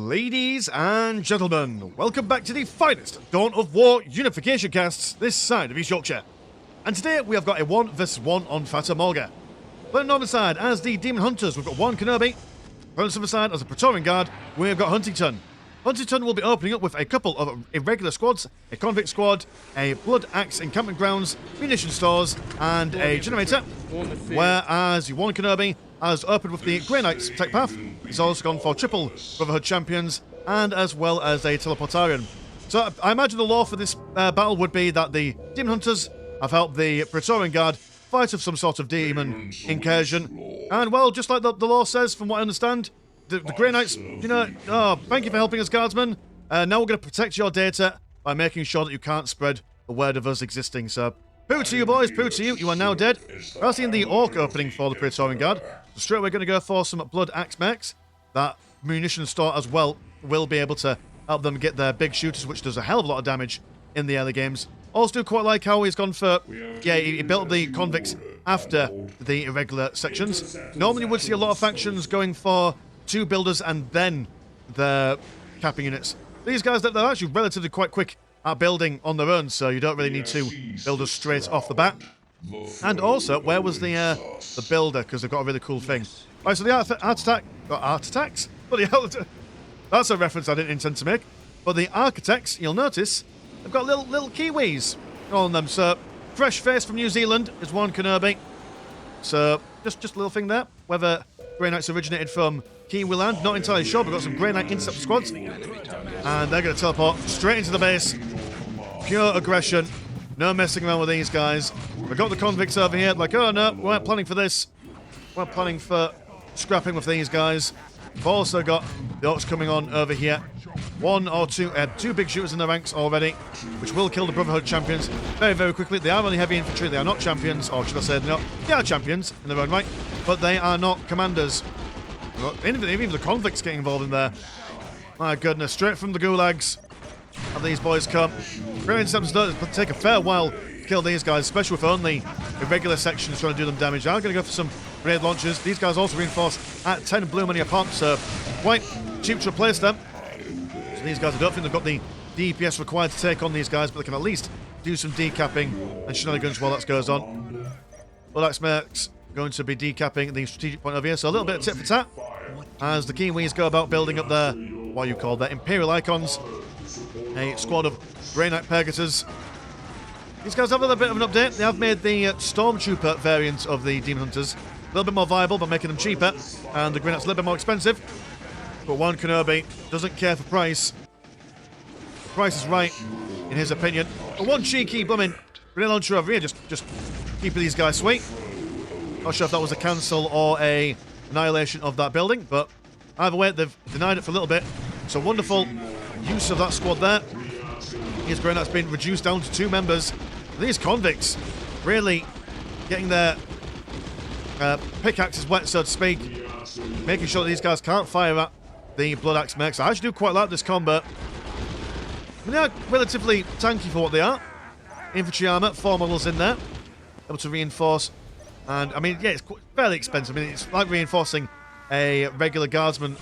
Ladies and gentlemen, welcome back to the finest Dawn of War Unification casts this side of East Yorkshire. And today we have got a 1 vs 1 on Fata Morga. But on the side, as the Demon Hunters, we've got one Kenobi. On the other side, as a Praetorian Guard, we've got HUNtington. HUNtington will be opening up with a couple of irregular squads, a convict squad, a blood axe encampment grounds, munition stores, and a generator. Whereas your one Kenobi has opened with the Grey Knights tech path. He's also gone for triple Brotherhood champions, and as well as a Praetorian. So I imagine the law for this battle would be that the Demon Hunters have helped the Praetorian Guard fight of some sort of demon incursion. And well, just like the law says, from what I understand, the Grey Knights, you know, oh, thank you for helping us, guardsmen. Now we're going to protect your data by making sure that you can't spread the word of us existing. So, poo to you, boys, poo to you. You are now dead. I've seen the Orc opening for the Praetorian Guard. So straight away, we're going to go for some blood axe mechs. That munition store as well will be able to help them get their big shooters, which does a hell of a lot of damage in the early games. Also do quite like how he's gone for, yeah, he built the convicts after the irregular sections. Normally you would see a lot of factions going for 2 builders and then the capping units. These guys, they're actually relatively quite quick at building on their own, so you don't really need 2 builders straight off the bat. And also, where was the builder? Because they've got a really cool thing. Right, so the art attacks? Bloody hell, that's a reference I didn't intend to make. But the architects, you'll notice, they've got little Kiwis on them. So, fresh face from New Zealand is one Kenobi. So, just a little thing there. Whether Grey Knights originated from Kiwi land, not entirely sure. We've got some Grey Knight intercept squads. And they're going to teleport straight into the base. Pure aggression. No messing around with these guys. We've got the convicts over here. Like, oh no, we weren't planning for this. We weren't planning for scrapping with these guys. We've also got the Orcs coming on over here. 1 or 2, 2 big shooters in the ranks already, which will kill the Brotherhood champions very, very quickly. They are only heavy infantry. They are not champions, or should I say, they are champions in their own right, but they are not commanders. Even the convicts getting involved in there. My goodness, straight from the gulags have these boys come. Great interceptors don't take a fair while to kill these guys, especially with only irregular sections trying to do them damage. I'm going to go for some grenade launchers. These guys also reinforced at 10 blue money a pop, so quite cheap to replace them. So these guys, I don't think they've got the DPS required to take on these guys, but they can at least do some decapping and shenanigans while that goes on. Blood axe mechs going to be decapping the strategic point over here, so a little bit of tit for tat as the Kiwis go about building up their, what you call their Imperial icons. A squad of Grey Knight Pegasus. These guys have a little bit of an update. They have made the Stormtrooper variant of the Demon Hunters a little bit more viable by making them cheaper, and the Grey Knight's a little bit more expensive. But one Kenobi doesn't care for price. The price is right, in his opinion. But one cheeky blooming grenade launcher over here, just keeping these guys sweet. Not sure if that was a cancel or a annihilation of that building, but either way, they've denied it for a little bit. So wonderful use of that squad there. His Grey Knight's been reduced down to 2 members. These convicts really getting their pickaxes wet, so to speak, making sure that these guys can't fire at the blood axe mechs. I actually do quite like this combat. They are relatively tanky for what they are. Infantry armor, 4 models in there, able to reinforce. And I mean, yeah, it's fairly expensive. I mean, it's like reinforcing a regular guardsman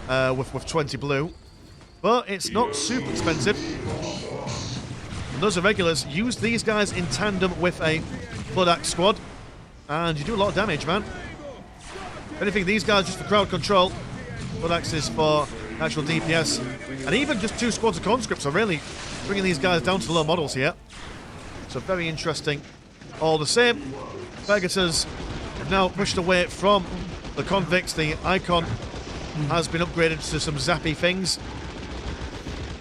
with 20 blue. But it's not super expensive. And those irregulars use these guys in tandem with a blood axe squad, and you do a lot of damage, man. If anything, these guys just for crowd control. Blood axes for actual DPS, and even just 2 squads of conscripts are really bringing these guys down to low models here. So very interesting. All the same, Pegasus have now pushed away from the convicts. The icon has been upgraded to some zappy things.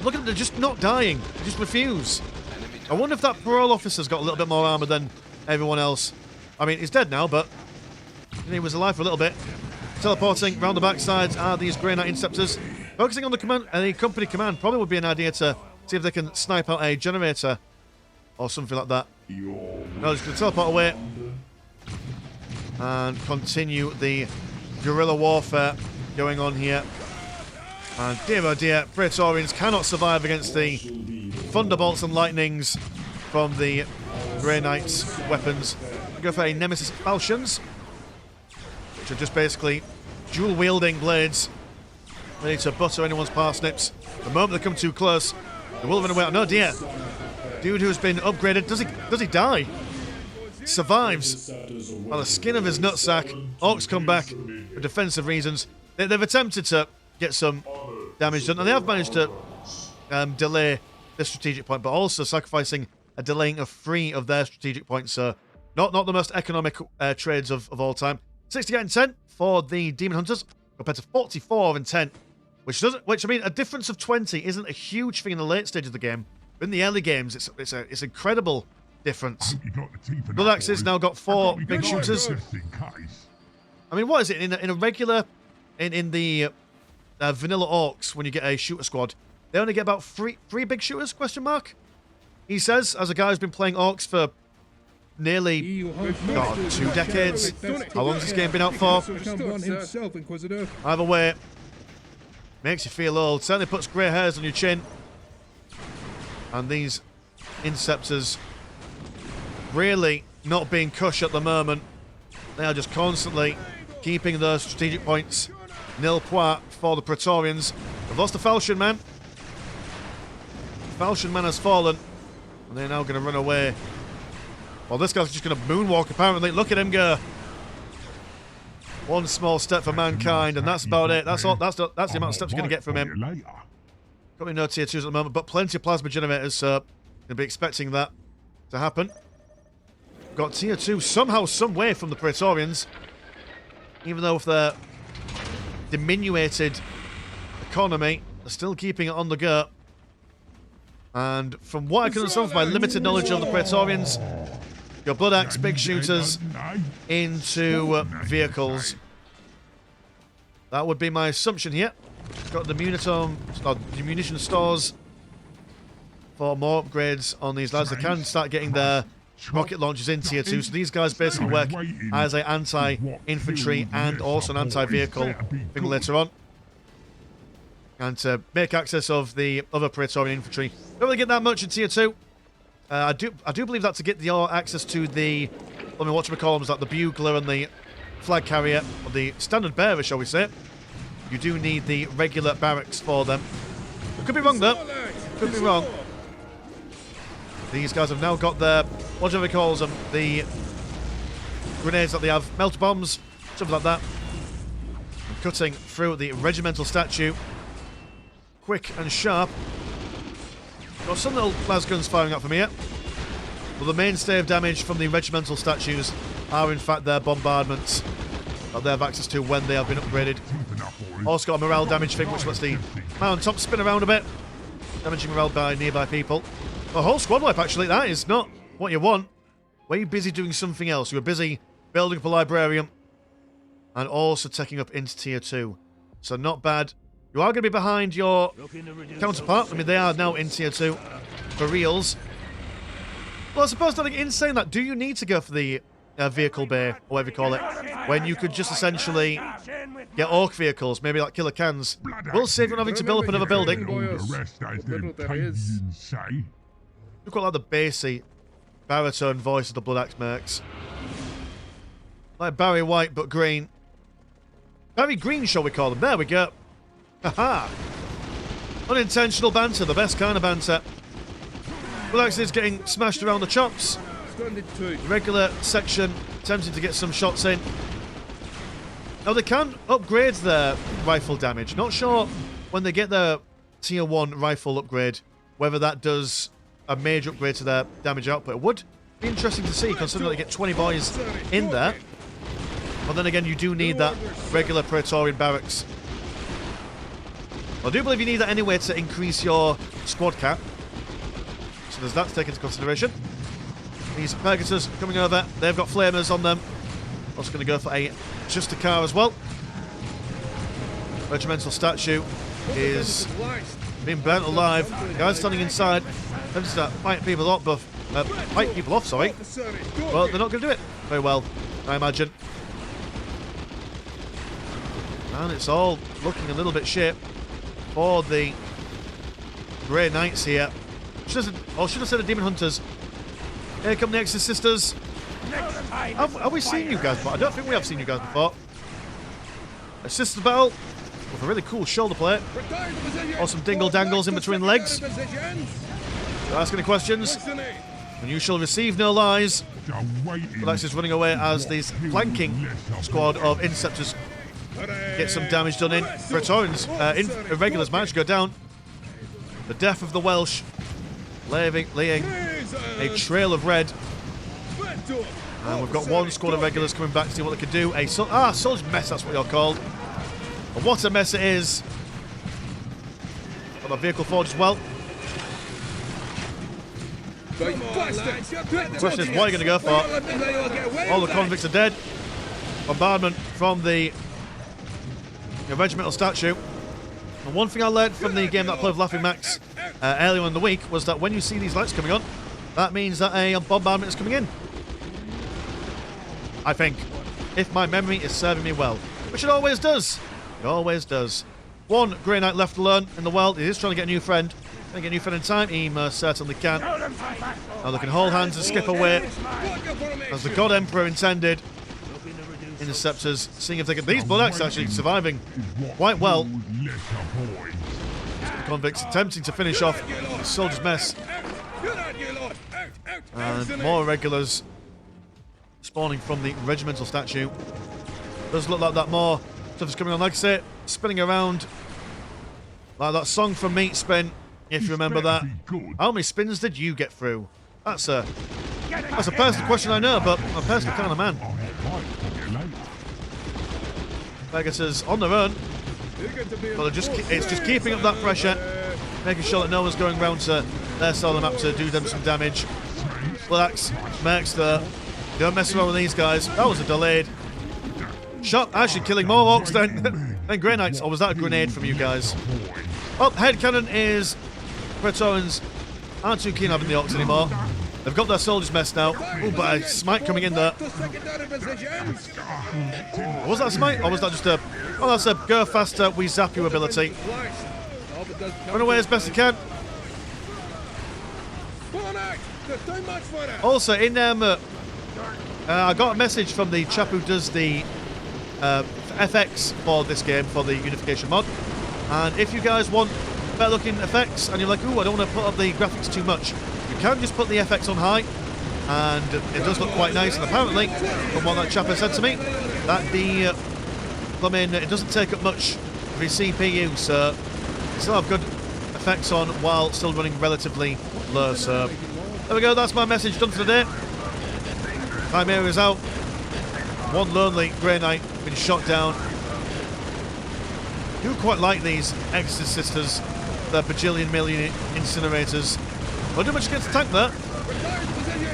Look at them, they're just not dying. They just refuse. I wonder if that parole officer's got a little bit more armor than everyone else. I mean, he's dead now, but he was alive for a little bit. Teleporting round the backsides are these Grey Knight Interceptors. Focusing on the company command probably would be an idea to see if they can snipe out a generator or something like that. No, just going to teleport away and continue the guerrilla warfare going on here. And dear oh dear, Praetorians cannot survive against the thunderbolts and lightnings from the Grey Knight's weapons. We go for a Nemesis Falchions, which are just basically dual-wielding blades ready to butter anyone's parsnips. The moment they come too close, they will run away. Oh, no, dear. Dude who's been upgraded. Does he die? Survives by the skin of his nutsack. Orcs come back for defensive reasons. They've attempted to get some damage done, and they have managed to delay the strategic point, but also sacrificing a delaying of 3 of their strategic points. So not the most economic trades of all time. 68 and 10 for the Demon Hunters compared to 44 and 10, which I mean, a difference of 20 isn't a huge thing in the late stage of the game. But in the early games, it's incredible difference. Blood Axe's now got 4 big shooters. I mean, what is it in a regular in the vanilla orcs when you get a shooter squad? They only get about three big shooters? Question mark. He says, as a guy who's been playing orcs for nearly 2 decades. How long has this game been out for? Either way, makes you feel old. Certainly puts grey hairs on your chin. And these interceptors really not being cush at the moment. They are just constantly keeping those strategic points nil point for the Praetorians. They've lost the Falchion Man. Falchion Man has fallen. And they're now going to run away. Well, this guy's just going to moonwalk, apparently. Look at him go. One small step for mankind, and that's about it. That's all. That's the amount of steps you're going to get from him. Got me no tier 2s at the moment, but plenty of plasma generators, so going to be expecting that to happen. Got tier 2 somehow, some way from the Praetorians. Even though with their diminuted economy, they're still keeping it on the go. And from what I can understand from my limited knowledge of the Praetorians, your Blood Axe big shooters into vehicles. That would be my assumption here. Got the munition stores for more upgrades on these lads. They can start getting their rocket launchers in tier 2, so these guys basically work as an anti-infantry and also an anti-vehicle thing later on. And to make access of the other Praetorian infantry. Don't really get that much in tier 2. I do believe that to get your access to the, I mean, whatchamacallums, like the bugler and the flag carrier, or the standard bearer, shall we say. You do need the regular barracks for them. I could be wrong though. Could be wrong. These guys have now got their, whatever he calls them, the grenades that they have, melter bombs, something like that. And cutting through the regimental statue. Quick and sharp. Got some little lasguns firing up from here. But the mainstay of damage from the regimental statues are in fact their bombardments that they have access to when they have been upgraded. Also got a morale damage thing which lets the man on top spin around a bit, damaging morale by nearby people. A whole squad wipe actually, that is not what you want. Were you busy doing something else? You were busy building up a librarium and also taking up into tier 2. So not bad. You are going to be behind your counterpart. I mean, they are now in tier 2 for reals. Well, I suppose nothing in saying that. Do you need to go for the vehicle bay, or whatever you call it, when you could just essentially get orc vehicles, maybe like killer cans? We'll save you from having to build up another building. Look quite like the bassy baritone voice of the Blood Axe mercs. Like Barry White, but green. Barry Green, shall we call them? There we go. Haha! Unintentional banter, the best kind of banter. Blood Axe is getting smashed around the chops. Regular section attempting to get some shots in. Now they can upgrade their rifle damage. Not sure when they get their tier 1 rifle upgrade whether that does a major upgrade to their damage output. It would be interesting to see, considering they get 20 boys in there. But then again, you do need that regular Praetorian barracks. I do believe you need that anyway to increase your squad cap. So there's that to take into consideration. These Pegasus coming over. They've got flamers on them. Also going to go for just a car as well. Regimental statue is being burnt alive. Guys standing inside. Them to start fighting people off, fight people off, sorry. Well, they're not going to do it very well, I imagine. And it's all looking a little bit shit for the Grey Knights here. Should have said the Demon Hunters. Here come the Exorcisters. Have we seen you guys before? I don't think we have seen you guys before. A sister battle. We'll with a really cool shoulder plate. Awesome dingle dangles in between legs. If you're asking any questions, and you shall receive no lies. Relax is running away as this flanking squad of interceptors get some damage done in. Praetorians, irregulars managed to go down. The death of the Welsh, laying a trail of red. And we've got one squad of regulars coming back to see what they can do. Soldier's mess, that's what you're called. And what a mess it is. Got my vehicle forged as well. The question is, what are you going to go for? All the convicts are dead. Bombardment from the regimental statue. And one thing I learned from the game that I played with Laughing Max earlier in the week was that when you see these lights coming on, that means that a bombardment is coming in. I think, if my memory is serving me well, which it always does. It always does. One Grey Knight left alone in the world. He is trying to get a new friend. Can he get a new friend in time? He most certainly can. Now they can hold hands and skip away, as the God Emperor intended. Interceptors, seeing if they can. These Blood Axe actually surviving quite well. The convicts attempting to finish off the soldier's mess. And more regulars spawning from the regimental statue. Does look like that more stuff is coming on. Like I say, spinning around like that song from Meat Spin, if you remember that. How many spins did you get through? That's a personal question, I know, but I'm a personal kind of man. Pegasus on their own, but it's just keeping up that pressure, making sure that no one's going round to their side of the map to do them some damage. Relax, Mercs there. Don't mess around with these guys. That was a delayed shot, actually killing more orcs than Grey Knights. Or was that a grenade from you guys? Oh, headcannon is Praetorians aren't too keen having the orcs anymore. They've got their soldiers messed now. Oh, but a smite coming in there. Was that a smite? Or was that just a... Oh, that's a go faster, we zap you ability. Run away as best you can. Also, in I got a message from the chap who does the FX for this game, for the Unification mod. And if you guys want better looking effects, and you're like, ooh, I don't want to put up the graphics too much, you can just put the FX on high, and it does look quite nice. And apparently, from what that chap has said to me, that it doesn't take up much of your CPU, so you still have good effects on while still running relatively low. So there we go, that's my message done for the day. Chimera is out. One lonely Grey Knight been shot down. I do quite like these Exodus Sisters, their bajillion million incinerators. Well, do much against the tank there.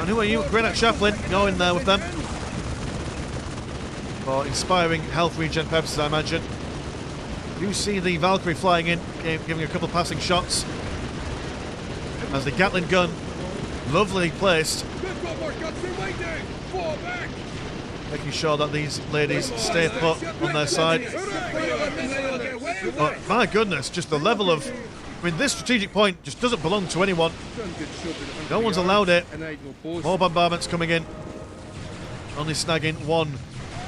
And who are you? Grey Knight Chaplain, go in there with them. For inspiring health regen purposes, I imagine. You see the Valkyrie flying in, giving a couple of passing shots. As the Gatling gun, lovely placed. Making sure that these ladies stay put on their side. But my goodness, just the level of... I mean, this strategic point just doesn't belong to anyone. No one's allowed it. More bombardments coming in. Only snagging one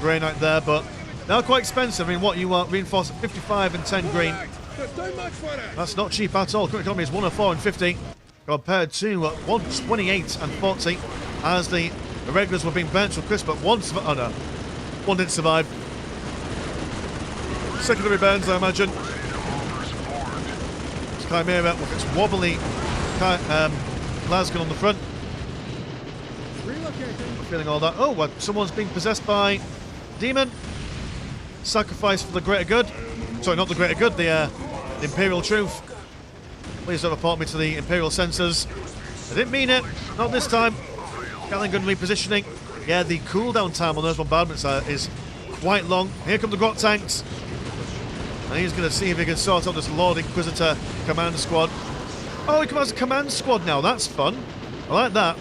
Grey Knight there, but they're quite expensive. I mean, what you are reinforced at 55 and 10 green. That's not cheap at all. Current economy is 104 and 50 compared to 128 and 40 as the regulars were being burnt to a crisp, but one didn't survive. Secondary burns, I imagine. It's Chimera with its wobbly lasgun on the front. I'm feeling all that. Oh, someone's being possessed by Daemon. Sacrifice for the greater good. Sorry, not the greater good, the Imperial Truth. Please don't report me to the Imperial Censors. I didn't mean it. Not this time. Gatling gun repositioning. Yeah, the cooldown time on those bombardments is quite long. Here come the Grot tanks. And he's going to see if he can sort out this Lord Inquisitor command squad. Oh, he commands a command squad now. That's fun. I like that.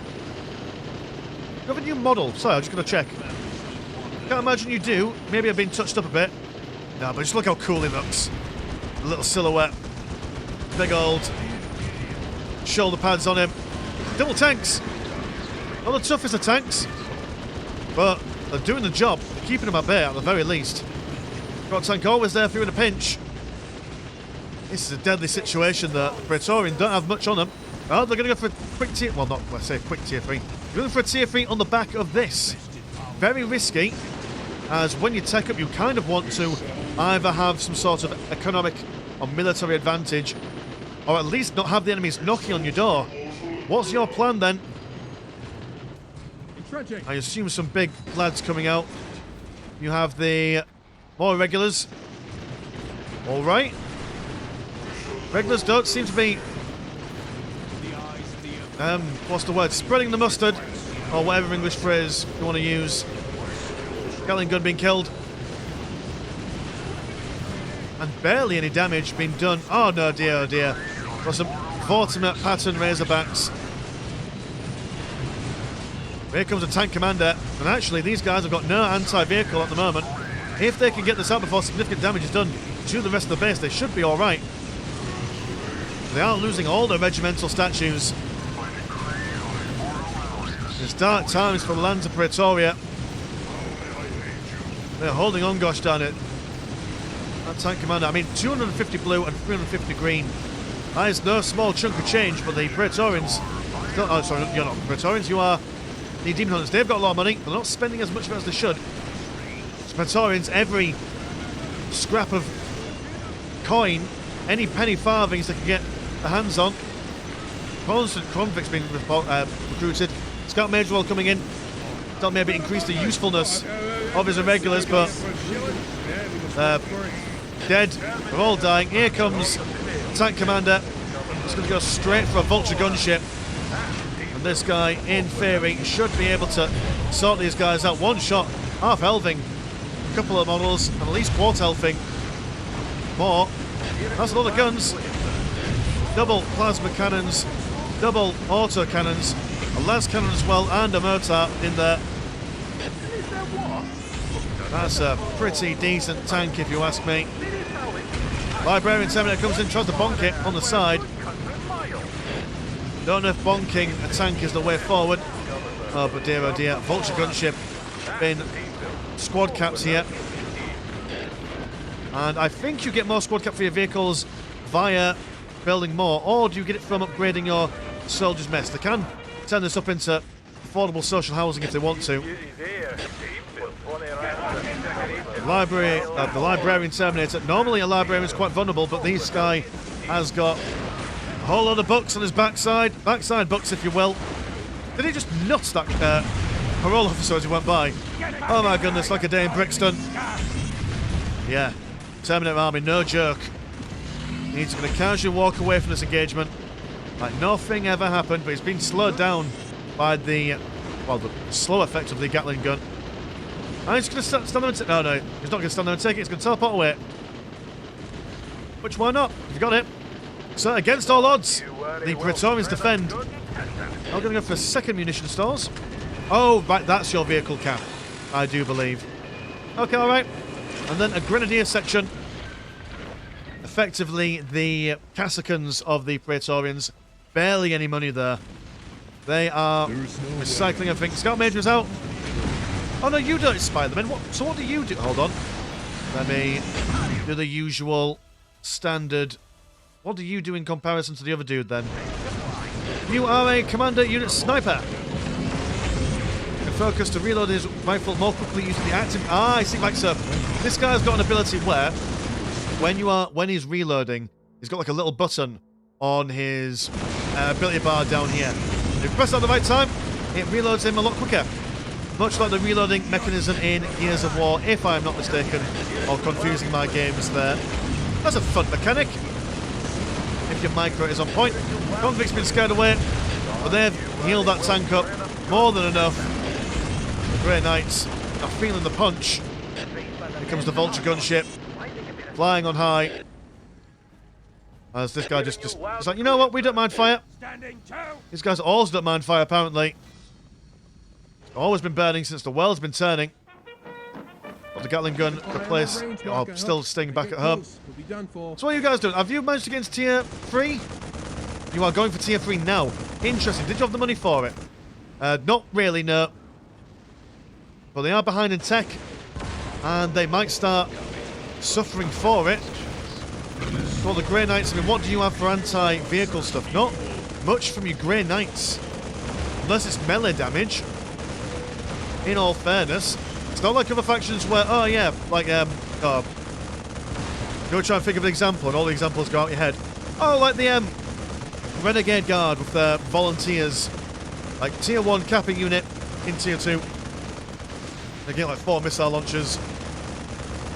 You have a new model. Sorry, I'm just going to check. Can't imagine you do. Maybe I've been touched up a bit. No, but just look how cool he looks. A little silhouette. Big old shoulder pads on him. Double tanks. Not the toughest of tanks, but they're doing the job. They're keeping him at bay at the very least. Got tank always there for you in a pinch. This is a deadly situation that Praetorian don't have much on them. Oh, they're going to go for a quick tier... Well, not, let's say quick tier 3. They're going for a tier 3 on the back of this. Very risky, as when you tech up, you kind of want to either have some sort of economic or military advantage, or at least not have the enemies knocking on your door. What's your plan, then? I assume some big lads coming out. You have the more regulars. All right. Regulars don't seem to be, what's the word? Spreading the mustard, or whatever English phrase you want to use. Gatling gun being killed. And barely any damage being done. Oh no, dear, oh dear. Got some Vortimer pattern Razorbacks. Here comes a tank commander, and actually these guys have got no anti-vehicle at the moment. If they can get this out before significant damage is done to the rest of the base, they should be alright. They are losing all their regimental statues. It's dark times for the lands of Praetoria. They're holding on, gosh darn it. That tank commander, I mean, 250 blue and 350 green. That is no small chunk of change, but the Praetorians... Oh, sorry, you're not Praetorians, you are the Demon Hunters. They've got a lot of money, but they're not spending as much of it as they should. So Praetorians, every scrap of coin, any penny farthings they can get their hands on. Constant convicts being recruited. Scout Major Roll coming in. That'll maybe increase the usefulness of his irregulars, but dead. They're all dying. Here comes Tank Commander. He's going to go straight for a Vulture gunship. And this guy, in theory, should be able to sort these guys out. One shot, half elving, a couple of models, and at least quarter elfing. More. That's a lot of guns. Double plasma cannons, double auto cannons, a las cannon as well, and a mortar in there. That's a pretty decent tank, if you ask me. Librarian Terminator comes in, tries to bonk it on the side. Don't know if bonking a tank is the way forward. Oh, but dear, oh dear. Vulture gunship in squad caps here. And I think you get more squad cap for your vehicles via building more, or do you get it from upgrading your soldiers' mess? They can turn this up into affordable social housing if they want to. The Librarian Terminator. Normally a Librarian is quite vulnerable, but this guy has got a whole lot of bucks on his backside. Backside bucks, if you will. Did he just nuts that parole officer as he went by? Oh my goodness, like a day in Brixton. Yeah. Terminator Army, no joke. He's going to casually walk away from this engagement like nothing ever happened, but he's been slowed down by the, well, the slow effect of the Gatling gun. And he's going to stand there and take... No, he's not going to stand there and take it. He's going to teleport away. Which, why not? You got it. So, against all odds, the Praetorians defend. I'm going to go for second munition stores. Oh, right, that's your vehicle cap, I do believe. Okay, all right. And then a Grenadier section. Effectively, the Cassicans of the Praetorians. Barely any money there. They are recycling everything. Scout Major is out. Oh no, you don't spy them in. So what do you do? Hold on. Let me do the usual standard. What do you do in comparison to the other dude then? You are a commander unit sniper. Can focus to reload his rifle more quickly using the active... Ah, I see, like so. This guy's got an ability where when he's reloading, he's got like a little button on his ability bar down here. If you press that at the right time, it reloads him a lot quicker. Much like the reloading mechanism in Gears of War, if I'm not mistaken, or confusing my games there. That's a fun mechanic. If your micro is on point. Convict's been scared away, but they've healed that tank up more than enough. The Grey Knights are feeling the punch. Here comes the Vulture gunship, flying on high. As this guy just he's like, you know what, we don't mind fire. These guys also don't mind fire, apparently. Always been burning since the world's been turning. But the Gatling gun replaced, still staying back at home. So what are you guys doing? Have you managed to get into tier 3? You are going for tier 3 now. Interesting. Did you have the money for it? Not really, no. But they are behind in tech. And they might start suffering for it. for the Grey Knights, I mean, what do you have for anti-vehicle stuff? Not much from your Grey Knights. Unless it's melee damage. In all fairness. It's not like other factions where, oh yeah, like, go try and think of an example and all the examples go out your head. Oh, like the, Renegade Guard with their volunteers. Like, tier 1 capping unit in tier 2. They get like 4 missile launchers.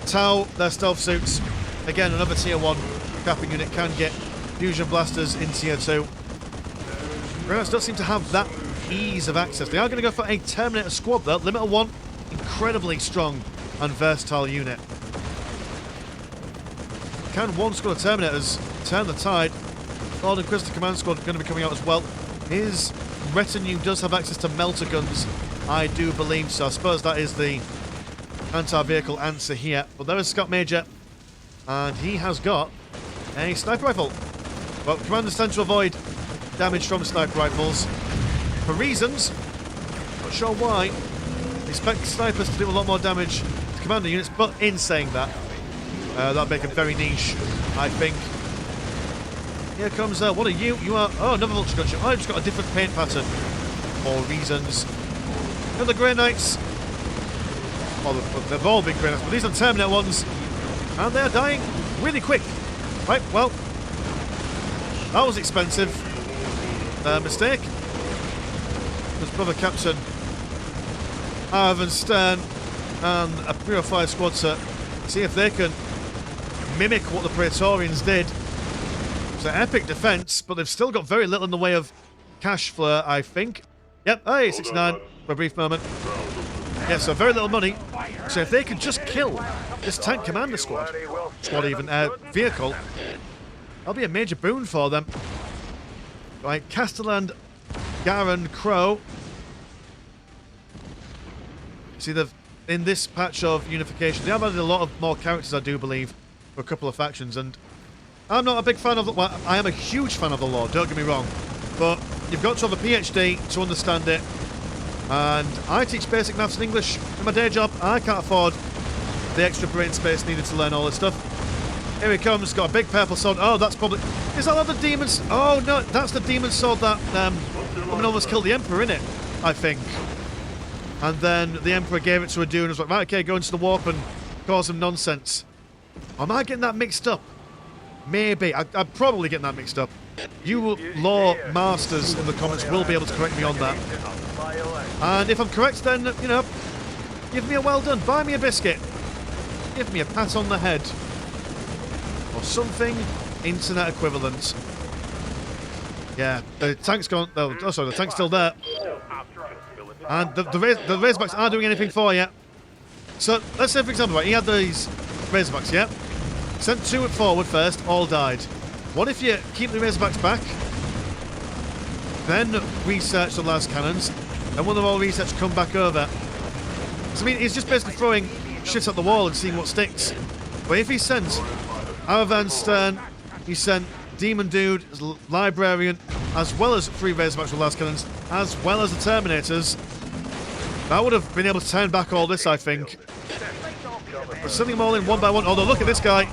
Tau, their stealth suits. Again, another tier 1 capping unit can get fusion blasters in tier 2. Grey don't seem to have that ease of access. They are going to go for a Terminator squad though. Limiter 1, incredibly strong and versatile unit. Can one squad of Terminators turn the tide? Lord and Crystal Command Squad are going to be coming out as well. His retinue does have access to melter guns, I do believe, so I suppose that is the anti-vehicle answer here. But there is Scott Major, and he has got a sniper rifle. Well, commanders tend to avoid damage from sniper rifles for reasons, not sure why. They expect snipers to do a lot more damage to commander units, but in saying that, that'd make them very niche, I think. Here comes, what are you? You are, oh, another vulture gunship. I've just got a different paint pattern for reasons. And the Grey Knights. Well, they've all been Grey Knights, but these are Terminator ones. And they're dying really quick. Right, well, that was expensive. Mistake. There's brother Captain Ivan Stern and a Purified squad to see if they can mimic what the Praetorians did. It's an epic defense, but they've still got very little in the way of cash flow, I think. Yep, hey, 69 for a brief moment. Yeah, so very little money. So if they could just kill this tank commander squad even, vehicle, that'll be a major boon for them. Right, Castellan, Garen, Crow. See, they've, in this patch of Unification, they have added a lot of more characters, I do believe, for a couple of factions, and I'm not a big fan of the... Well, I am a huge fan of the lore, don't get me wrong. But you've got to have a PhD to understand it. And I teach basic maths and English in my day job. I can't afford the extra brain space needed to learn all this stuff. Here he comes, got a big purple sword. Oh, that's probably... Is that the demon's... Oh, no, that's the demon's sword that almost killed the Emperor, innit? I think. And then the Emperor gave it to a dude and was like, right, okay, go into the warp and cause some nonsense. Am I getting that mixed up? Maybe. I'm probably getting that mixed up. You lore masters in the comments will be able to correct me on that. And if I'm correct, then, you know, give me a well done. Buy me a biscuit. Give me a pat on the head. Or something internet equivalent. Yeah, the tank's gone. Oh, sorry, the tank's still there. And the Razorbacks aren't doing anything for you. So, let's say, for example, right, he had these Razorbacks, yeah? Sent 2 forward first, all died. What if you keep the Razorbacks back, then research the last cannons, and when they're all researched, come back over? So, I mean, he's just basically throwing shit at the wall and seeing what sticks. But if he sent Aravan Stern, he sent Demon Dude, Librarian, as well as 3 Razorbacks with last cannons, as well as the Terminators, that would have been able to turn back all this, I think. But sending them all in one by one. Although, look at this guy.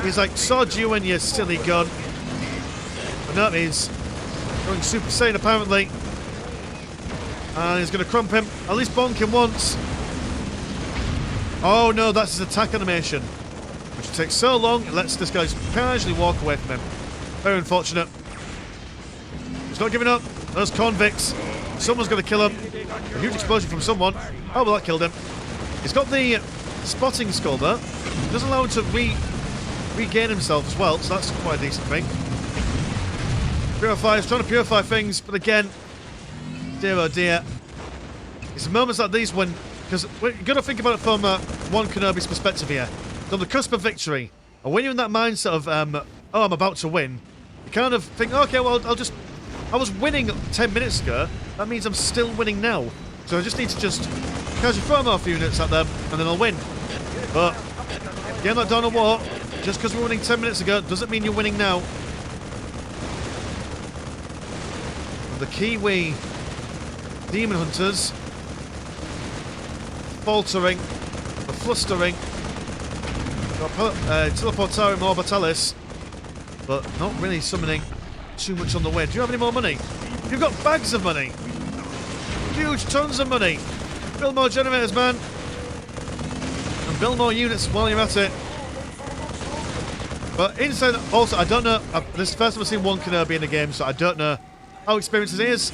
He's like, sod you and your silly gun. But no, he's going Super Saiyan, apparently. And he's going to crump him. At least bonk him once. Oh, no, that's his attack animation. Which takes so long, it lets this guy just casually walk away from him. Very unfortunate. He's not giving up. Those convicts. Someone's going to kill him. A huge explosion from someone. Oh, well, that killed him. He's got the spotting skull there. It doesn't allow him to regain himself as well, so that's quite a decent thing. Purifier's trying to purify things, but again, dear oh dear. It's moments like these when... Because you've got to think about it from one Kenobi's perspective here. They're on the cusp of victory. And when you're in that mindset of, oh, I'm about to win, you kind of think, okay, well, I was winning 10 minutes ago. That means I'm still winning now. So I just need to just casually throw more units at them, and then I'll win. But, again, like Dawn of War, just because we're winning 10 minutes ago doesn't mean you're winning now. And the Kiwi Demon Hunters, faltering, the flustering, Teleportarium Orbitalis, but not really summoning too much on the way. Do you have any more money? You've got bags of money. Huge tons of money. Build more generators, man. And build more units while you're at it. But inside, also, I don't know. This is the first time I've seen one Kenobi in the game, so I don't know how experienced it is.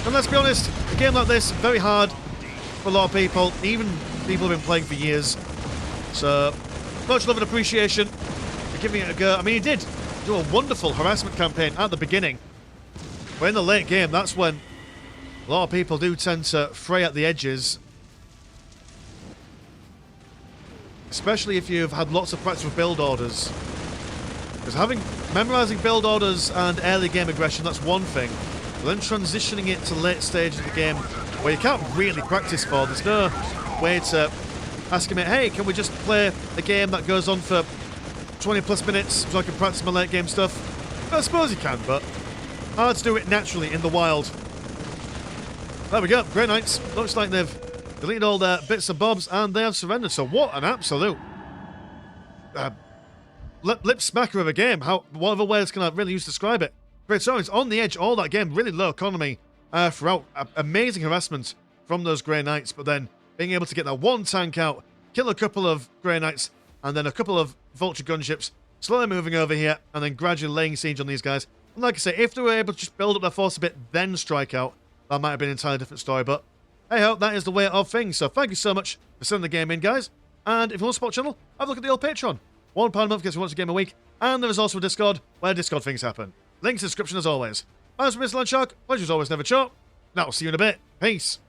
And let's be honest, a game like this, very hard for a lot of people, even people who've been playing for years. So, much love and appreciation for giving it a go. I mean, he did do a wonderful harassment campaign at the beginning. But in the late game, that's when a lot of people do tend to fray at the edges. Especially if you've had lots of practice with build orders. Because memorizing build orders and early game aggression, that's one thing. But then transitioning it to late stage of the game, where you can't really practice for, there's no way to ask him, hey, can we just play a game that goes on for 20 plus minutes so I can practice my late game stuff? I suppose you can, but hard to do it naturally in the wild. There we go, Grey Knights. Looks like they've deleted all their bits and bobs and they have surrendered. So what an absolute lip smacker of a game. What other words can I really use to describe it? Praetorians on the edge all that game, really low economy throughout. Amazing harassment from those Grey Knights, but then being able to get that one tank out, kill a couple of Grey Knights, and then a couple of Vulture gunships, slowly moving over here, and then gradually laying siege on these guys. And like I say, if they were able to just build up their force a bit, then strike out, that might have been an entirely different story, but hey-ho, that is the way of things. So thank you so much for sending the game in, guys. And if you want to support the channel, have a look at the old Patreon. £1 a month gets you once a game a week, and there is also a Discord, where Discord things happen. Links in the description as always. I'm Mr. Landshark, pleasure as always, never short. Now, I'll see you in a bit. Peace.